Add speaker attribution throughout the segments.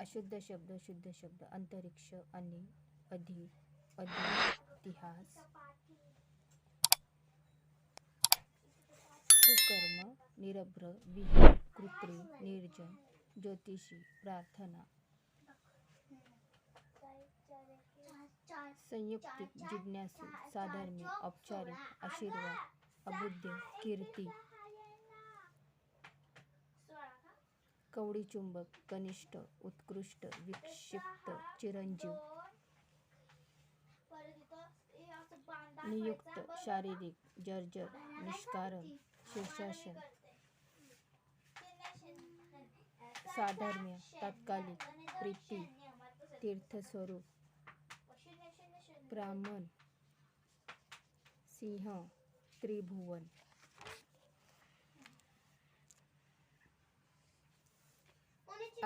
Speaker 1: अशुद्ध शब्द, शुद्ध शब्द, अंतरिक्ष, आणि, अधि, इतिहास, कुकर्म, निरभ्र, विहीन, कृत्रिम, निर्जन, ज्योतिषी, प्रार्थना, संयुक्तिक, जिज्ञासू, साधर्म्य, औपचारिक, आशीर्वाद, अबुद्ध, कीर्ती, कवडी चुंबक, कनिष्ठ, उत्कृष्ट, विक्षिप्त, चिरंजीव, नियुक्त, शारीरिक, जर्जर, निष्कारण, शीर्षासन, साधर्म्य, तात्कालिक, प्रीती, तीर्थस्वरूप, ब्राह्मण, सिंह, त्रिभुवन,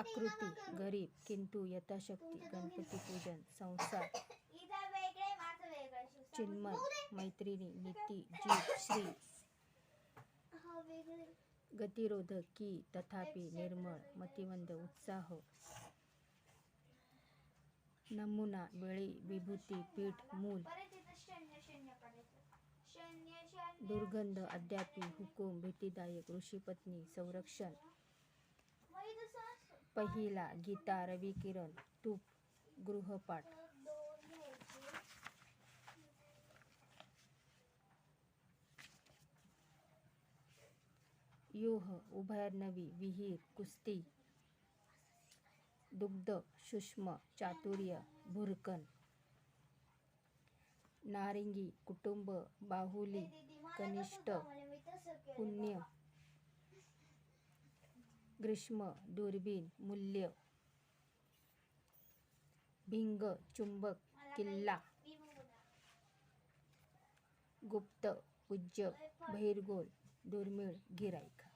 Speaker 1: आकृती, गरीब, किंतु, यथाशक्ती, गणपती पूजन, संसार, चिन्मय, मैत्रिणी, नीती, जीव, श्री, गतिरोधक, की, तथापि, निर्मळ, मतिमंद, उत्साह, नमुना, बळी, विभूती, पीठ, मूल, दुर्गंध, अद्यापि, हुकूम, भीतीदायक, ऋषीपत्नी, संरक्षण, पहिला, गीता, रविकिरण, तूप, गृहपाठ, व्यूह, उभयनवी, विहीर, कुस्ती, दुग्ध, सूक्ष्म, चातुर्य, भुरकन, नारिंगी, कुटुंब, बाहुली, कनिष्ठ, पुण्य, ग्रीष्म, दुर्बीण, मूल्य, भिंग, चुंबक, किल्ला, गुप्त, पूज्य, बहिर्गोल, दुर्मिळ, गिराईक.